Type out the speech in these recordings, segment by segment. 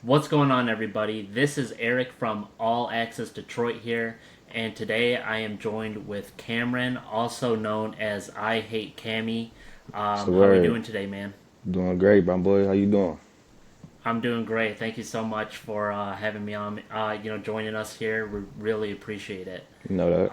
What's going on, everybody? This is Eric from All Access Detroit here, and today I am joined with Cameron, also known as ihatekammy. It's the How are we word. doing today, man? Doing great, my boy. How you doing? I'm doing great. Thank you so much for having me on. Joining us here. We really appreciate it. You know that.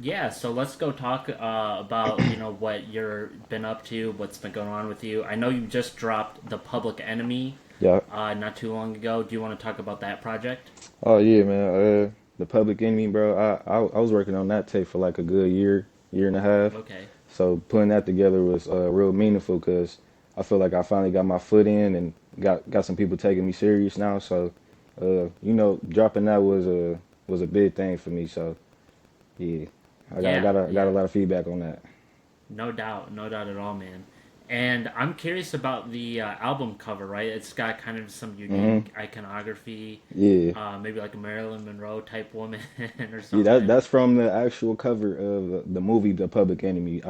Yeah, so let's go talk about what you're been up to, what's been going on with you. I know you just dropped the Public Enemy Yeah. not too long ago. Do you want to talk about that project? Oh yeah, man. The Public Enemy, bro. I was working on that tape for like a good year and a half. Okay. So putting that together was real meaningful because I feel like I finally got my foot in and got some people taking me serious now. So, dropping that was a big thing for me. So yeah, Yeah, I got a yeah. lot of feedback on that. No doubt at all, man. And I'm curious about the album cover, right? It's got kind of some Hmm. unique iconography, Yeah. maybe like a Marilyn Monroe type woman or Yeah, something. that's from the actual cover of the movie The Public Enemy.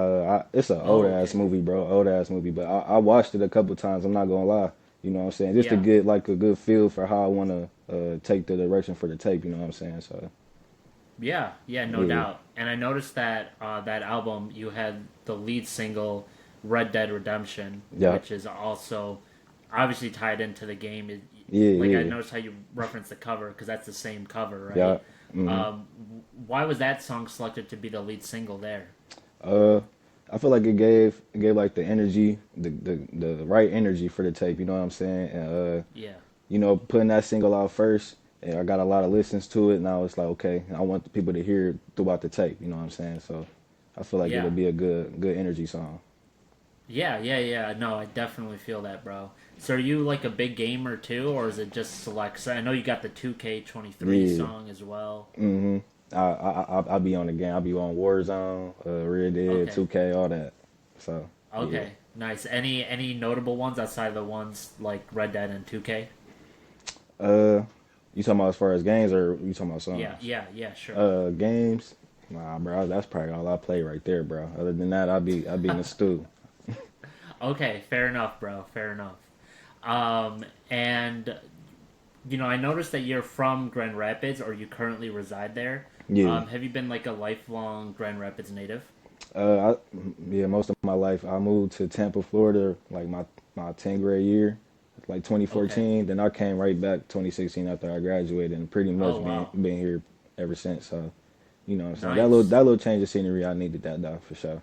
It's an old Oh, ass okay. movie, bro, old ass movie. But I watched it a couple times. I'm not gonna lie. You know what I'm saying? Just to Yeah, get like a good feel for how I want to take the direction for the tape. You know what I'm saying? So yeah, no yeah, doubt. And I noticed that that album you had the lead single "Red Dead Redemption," yeah, which is also obviously tied into the game. yeah, Like I yeah, noticed how you referenced the cover because that's the same cover, yeah. right? Hmm. Why was that song selected to be the lead single there? Uh, I feel like it gave like the energy, the right energy for the tape. You know what I'm saying? And Yeah, putting that single out first, and I got a lot of listens to it. Now it's like, okay, I want the people to hear it throughout the tape. You know what I'm saying? So I feel like it'll yeah, be a good energy song. yeah. No, I definitely feel that, bro. So are you like a big gamer too, or is it just select? So I know you got the 2K23 Yeah. song as well. Hmm. I'll be on the game. I'll be on Warzone, Red Dead, Okay, 2K, all that. So yeah. okay, nice. Any notable ones outside of the ones like Red Dead and 2K? Uh, you talking about as far as games or you talking about songs? Yeah, sure. Games. Nah, bro, that's probably all I play right there, bro. Other than that, I'll be in the stew. Okay, fair enough, bro. Fair enough. And I noticed that you're from Grand Rapids, or you currently reside there. Yeah. Have you been like a lifelong Grand Rapids native? Yeah, most of my life I moved to Tampa, Florida, like my 10th grade year, like Okay. 2014. Then I came right back 2016 after I graduated, and pretty Oh much wow. been here ever since. So you know what I'm saying, Nice. that little change of scenery, I needed that though for sure.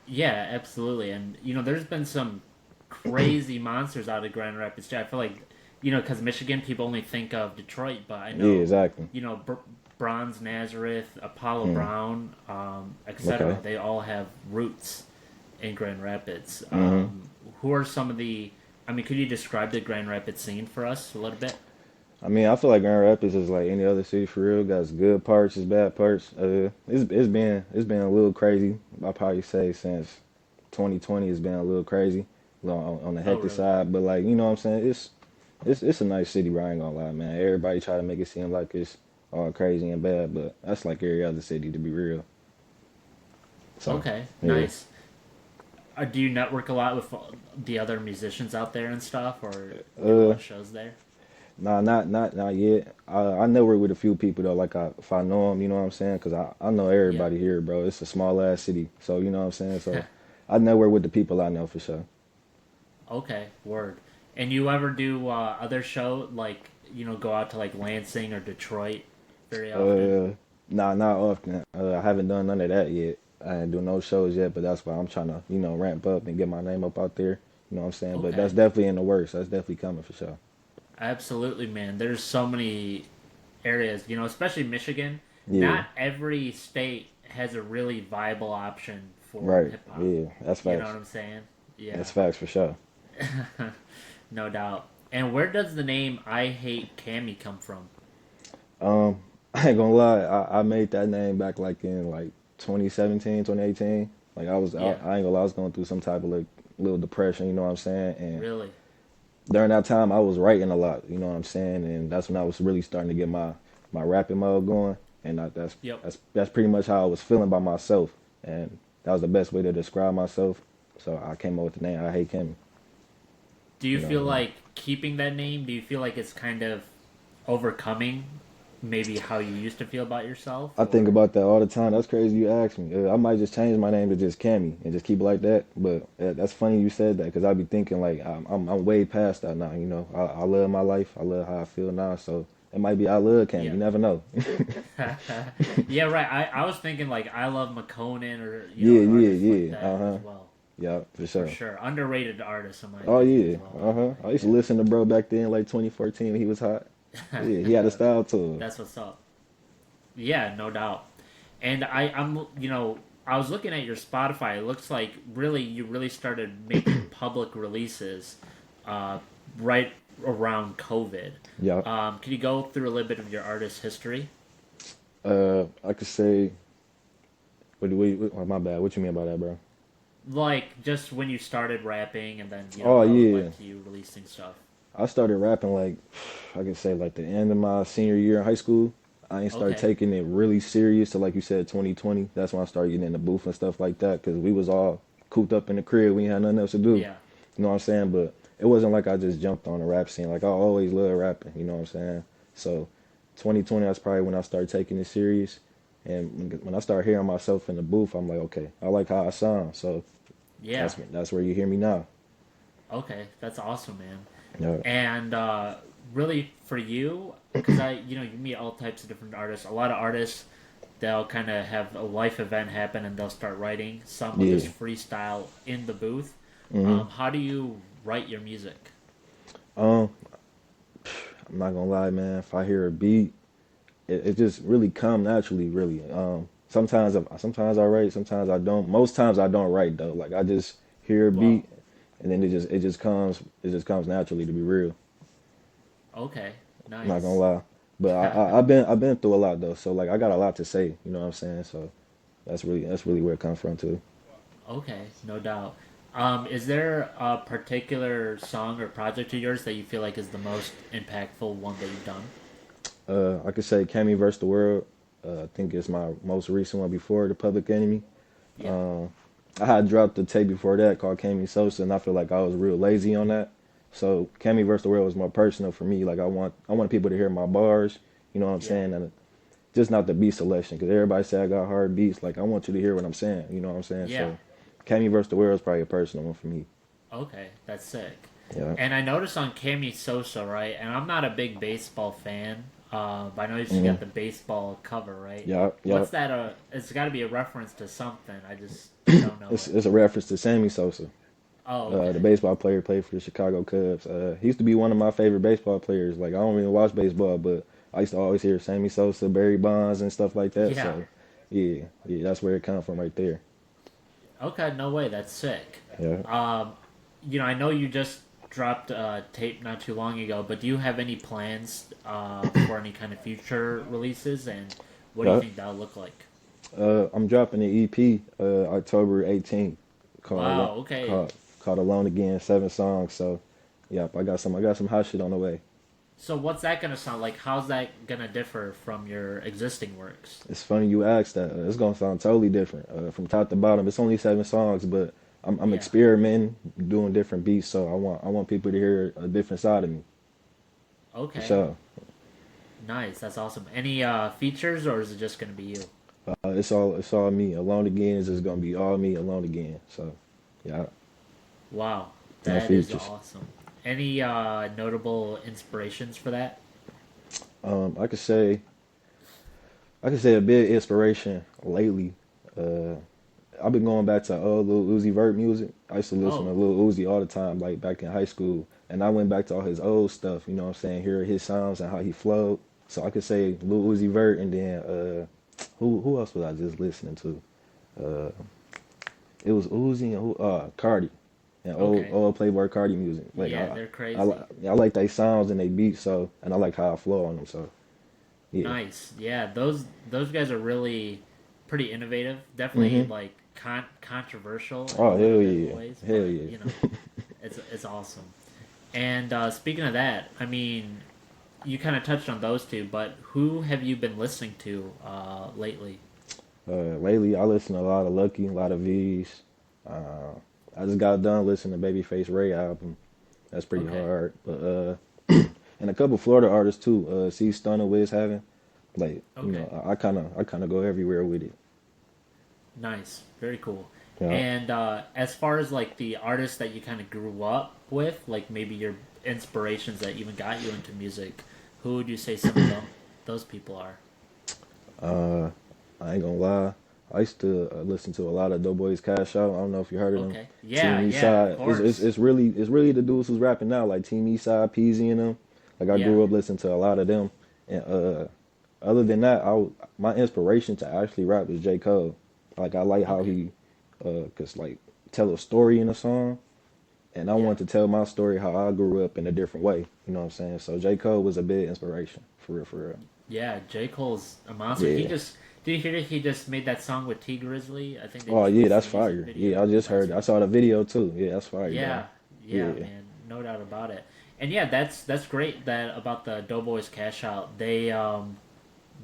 Yeah, absolutely. And there's been some crazy monsters out of Grand Rapids too. I feel like because Michigan people only think of Detroit, but I Yeah, know exactly. Bronze Nazareth, Apollo Hmm. Brown, Okay. etc. They all have roots in Grand Rapids. Hmm. Who are some of the? I mean, could you describe the Grand Rapids scene for us a little bit? I mean, I feel like Grand Rapids is like any other city for real. Got its good parts, its bad parts. It's been a little crazy. I probably say since 2020, it's been a little crazy on the Oh, hectic really? side. But like you know what I'm saying, it's a nice city, bro. I ain't gonna lie, man. Everybody try to make it seem like it's all crazy and bad, but that's like every other city to be real. So Okay, yeah. nice. Do you network a lot with the other musicians out there and stuff, or do a lot Uh, of shows there? Nah, not yet. I network with a few people though. Like if I know them, you know what I'm saying? Cause I know Yeah. everybody here, bro. It's a small ass city, so you know what I'm saying. So I network with the people I know for sure. Okay, word. And you ever do other show like go out to like Lansing or Detroit very often? Uh, nah, not often. I haven't done none of that yet. I ain't doing no shows yet, but that's why I'm trying to ramp up and get my name up out there. You know what I'm saying? But that's Okay, definitely in the works. That's definitely coming for sure. absolutely, man. There's so many areas, especially Michigan. Yeah, Not every state has a really viable option for right. hip hop. Yeah, that's You know facts. what I'm saying? That's Yeah, facts for sure. no doubt. And where does the name "I Hate Cammy" come from? I ain't gonna lie, I made that name back like in like 2017, 2018. Like Yeah, I ain't gonna lie, I was going through some type of like little depression, you know what I'm saying? And really. during that time, I was writing a lot, you know what I'm saying? And that's when I was really starting to get my rapping mode going. And Yep. that's pretty much how I was feeling by myself. And that was the best way to describe myself. So I came up with the name. I hate Kim. Do you You know feel what I mean? like keeping that name? Do you feel like it's kind of overcoming maybe how you used to feel about yourself, I think or about that all the time. That's crazy you asked me. I might just change my name to just Cammy and just keep it like that. But that's funny you said that because I be thinking like I'm way past that now. You know, I love my life. I love how I feel now. So it might be I love Cammy. yeah? You never know. Yeah, right. I was thinking like I love McConan or Yeah, yeah, artists like yeah. that as Uh-huh. well. Yeah, for For sure. sure. Underrated artist in my Oh opinion yeah. as well, by the Uh-huh. way. I used to listen to bro back then, like 2014 when he was hot. Yeah, he had a Yeah. style to him. That's what's up. Yeah, no doubt. And I'm I was looking at your Spotify. It looks like you really started making public releases uh, right around COVID. Yeah. Can you go through a little bit of your artist history? I could say, oh, my bad. What you mean by that, bro? Like just when you started rapping, and then Oh how it yeah. led to you releasing stuff. I started rapping like I could say like the end of my senior year in high school. I ain't started Okay. taking it really serious till like you said 2020. That's when I started getting in the booth and stuff like that because we was all cooped up in the crib. We ain't had nothing else to do. Yeah. You know what I'm saying? But it wasn't like I just jumped on the rap scene. Like I always loved rapping. You know what I'm saying? So 2020 that's probably when I started taking it serious. And when I started hearing myself in the booth, I'm like, okay, I like how I sound. So Yeah. that's where you hear me now. Okay. That's awesome, man. Yeah. And really for you, because you meet all types of different artists. A lot of artists, they'll kind of have a life event happen and they'll start writing. Some will Yeah. just freestyle in the booth. hmm How do you write your music? Um, I'm not gonna lie, man. If I hear a beat, it just really come naturally, really. Sometimes I write, sometimes I don't. Most times I don't write though. Like I just hear a Well, beat, and then it just comes naturally. To be real, okay, I'm not gonna nice. lie. But I've been through a lot though, so like I got a lot to say. You know what I'm saying? So that's really where it comes from too. Okay, no doubt. Is there a particular song or project of yours that you feel like is the most impactful one that you've done? I could say Cammy versus the World. I think it's my most recent one before the Public Enemy. Yeah. Uh, I had dropped the tape before that called Cammy Sosa, and I feel like I was real lazy on that. So Cammy versus the World was more personal for me. Like I want people to hear my bars. You know what I'm Yeah. saying? And just not the beat selection, because everybody say I got hard beats. Like I want you to hear what I'm saying. You know what I'm saying? Yeah. So Cammy versus the World is probably a personal one for me. Okay, that's sick. Yeah. And I noticed on Cami Sosa, right? And I'm not a big baseball fan, but I know she's hmm got the baseball cover, right? Yeah. Yeah. What's that? It's got to be a reference to something. I just don't know It's it. it's a reference to Sammy Sosa. Oh, The okay. baseball player played for the Chicago Cubs. He used to be one of my favorite baseball players. Like I don't even watch baseball, but I used to always hear Sammy Sosa, Barry Bonds, and stuff like that. Yeah. So yeah, yeah, that's where it comes from right there. Okay, no way. That's sick. Yeah. Um, I know you just dropped a tape not too long ago, but do you have any plans for any kind of future releases? And what do you Yeah. think that'll look like? I'm dropping an EP October 18th called Wow. Okay. called called Alone Again, 7 songs. So yep, I got some hot shit on the way. So what's that gonna sound like? How's that gonna differ from your existing works? It's funny you asked that. It's gonna sound totally different from top to bottom. It's only 7 songs, but I'm Yeah. experimenting, doing different beats. So I want people to hear a different side of me for Okay. sure. Nice. That's awesome. Any features, or is it just gonna be you? It's all me. Alone Again is just gonna be all me alone again. So yeah, Wow. no That is features. awesome. Any notable inspirations for that? Um, I could say I could say a big inspiration lately. Uh, I've been going back to old Lil Uzi Vert music. I used to listen to Oh, Lil Uzi all the time, like back in high school. And I went back to all his old stuff, you know what I'm saying? Hear his sounds and how he flowed. So I could say Lil Uzi Vert and then who else was I just listening to? Uh, it was Uzi and Cardi and old okay. old Playboy Cardi music. Like Yeah, I they're I, crazy. li- I like they sounds and they beats so and I like how I flow on them. So yeah. Nice. Yeah, those guys are really pretty innovative. Definitely Mhm. like controversial in a Oh lot hell of different yeah, ways, hell but yeah. it's awesome. And speaking of that, I mean, you kind of touched on those two, but who have you been listening to lately? Lately, I listen to a lot of Lucky, a lot of V's. Uh, I just got done listening to Babyface Ray album. That's pretty Okay. hard. But and a couple Florida artists too. C Stunner, Wiz Having. Like Okay. I kind of go everywhere with it. Nice. Very cool. Yeah. And as far as like the artists that you kind of grew up with, like maybe your inspirations that even got you into music, who would you say some of those people are? Uh, I ain't gonna lie. I used to listen to a lot of Doughboys Cash Out. I don't know if you heard of them. Okay. Yeah, Team yeah, of Eastside. course. It's really the dudes who's rapping now, like Team Eastside, Peasy and them. Like I Yeah. grew up listening to a lot of them. And other than that, my inspiration to actually rap is J. Cole. Like I like how Okay. he cause like tell a story in a song, and I Yeah. want to tell my story how I grew up in a different way. You know what I'm saying? So J. Cole was a big inspiration for real, for real. Yeah, J. Cole's a monster. He Yeah. just did you hear that he just made that song with T Grizzly? I think they Oh just yeah, released a that's music fire. Yeah, video I just last heard. I week. saw the video too. Yeah, that's fire, dog. Yeah, yeah, Yeah. man, no doubt about it. And yeah, that's great that about the Doughboys Cash Out.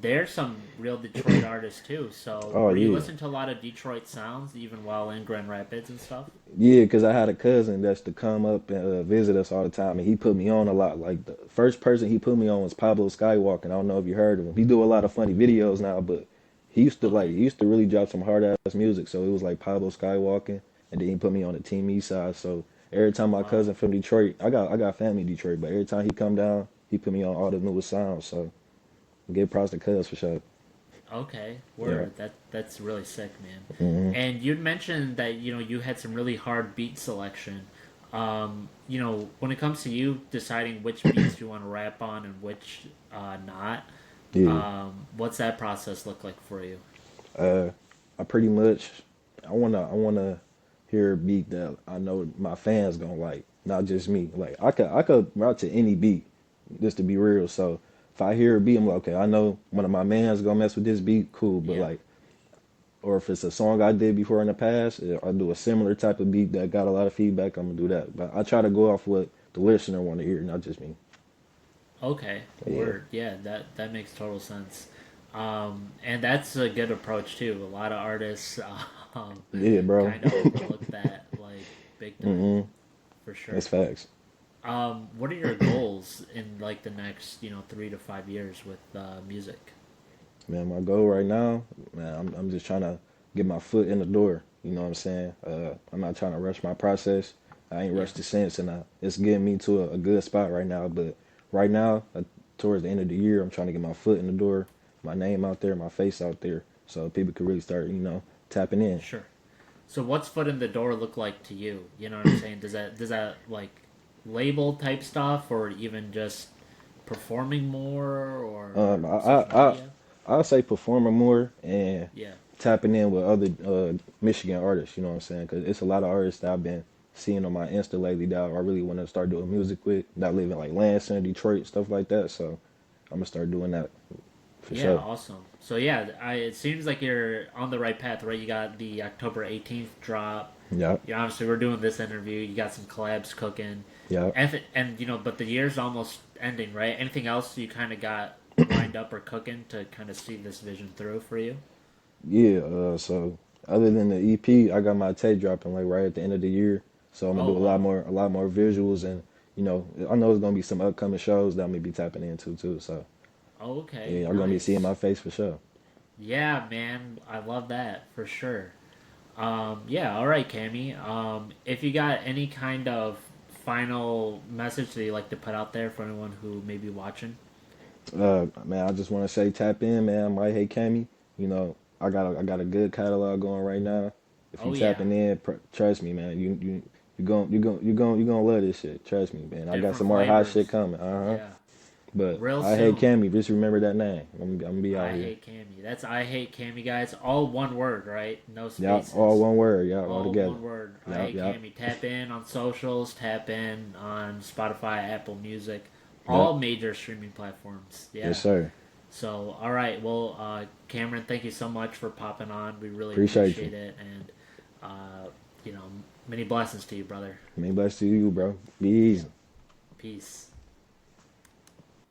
They're some real Detroit artists too. So Oh were you yeah. listening to a lot of Detroit sounds even while in Grand Rapids and stuff? Yeah, because I had a cousin that's to come up and visit us all the time, and he put me on a lot. Like the first person he put me on was Pablo Skywalker. And I don't know if you heard of him. He do a lot of funny videos now, but Okay. he used to really drop some hard ass music. So it was like Pablo Skywalker, and then he put me on the Team East side. So every time my Wow. cousin from Detroit, I got family in Detroit, but every time he come down, he put me on all the newest sounds. So give props to Cuz for sure. Okay, Yeah. word. That's really sick, man. hmm And you'd mentioned that you had some really hard beat selection. When it comes to you deciding which beats you want to rap on and which not, Yeah. what's that process look like for you? Uh, I pretty much I wanna hear a beat that I know my fans gonna like, not just me. Like I could route to any beat, just to be real. So if I hear a beat, I'm like, okay, I know one of my mans gonna mess with this beat, cool. But Yeah. like, or if it's a song I did before in the past, I do a similar type of beat that got a lot of feedback, I'm gonna do that. But I try to go off what the listener want to hear, not just me. Okay, Yeah, word. Yeah, that makes total sense. And that's a good approach too. A lot of artists um, yeah, bro. kind of overlook that like big time hmm for That's sure. facts. What are your goals in like the next 3 to 5 years with music? Man, my goal right now, man, I'm just trying to get my foot in the door. You know what I'm saying? I'm not trying to rush my process. I ain't Yeah, rushed it since, and it's getting me to a good spot right now. But right now, towards the end of the year, I'm trying to get my foot in the door, my name out there, my face out there, so people could really start, tapping in. sure. So what's foot in the door look like to you? You know what I'm saying? Does that like label type stuff or even just performing more or Um, I, social I, I, media? I'll say performing more and Yeah. tapping in with other Michigan artists. You know what I'm saying? Because it's a lot of artists that I've been seeing on my Insta lately that I really want to start doing music with. That live in like Lansing, Detroit, stuff like that. So I'm gonna start doing that for Yeah, sure. awesome. So yeah, it seems like you're on the right path, right? You got the October 18th drop. Yep, Yeah, obviously we're doing this interview. You got some collabs cooking, yep. but the year's almost ending, right? Anything else you kind of got lined up or cooking to kind of see this vision through for you? Yeah. So other than the EP, I got my tape dropping like right at the end of the year. So I'm gonna Oh do wow. a lot more visuals, and I know it's gonna be some upcoming shows that I'm gonna be tapping into too. So Okay, yeah, I'm gonna be seeing nice. my face for sure. Yeah, man, I love that for sure. Yeah, all right, Cammy. If you got any kind of final message that you like to put out there for anyone who may be watching. Man, I just want to say tap in, man. I hate Cammy. I got a good catalog going right now. If you Oh yeah, tapping in, trust me, man. You gonna love this shit. Trust me, man. I got different some more hot shit flavors. coming. Yeah, But real I hate soon. Cammy. Just remember that name. I'm gonna be out I here. hate Cammy. That's I hate Cammy, guys. All one word, right? No Y'all, all spaces. one word. Y'all, all All together. one word. I Yup, hate yup, Cammy. Tap in on socials. Tap in on Spotify, Apple Music, yup. all major streaming platforms. Yes, Yeah. sir. So, all right. Well, Cameron, thank you so much for popping on. We really Appreciate you. appreciate it, and uh, you know, many blessings to you, brother. Many blessings to you, bro. Be easy. Peace.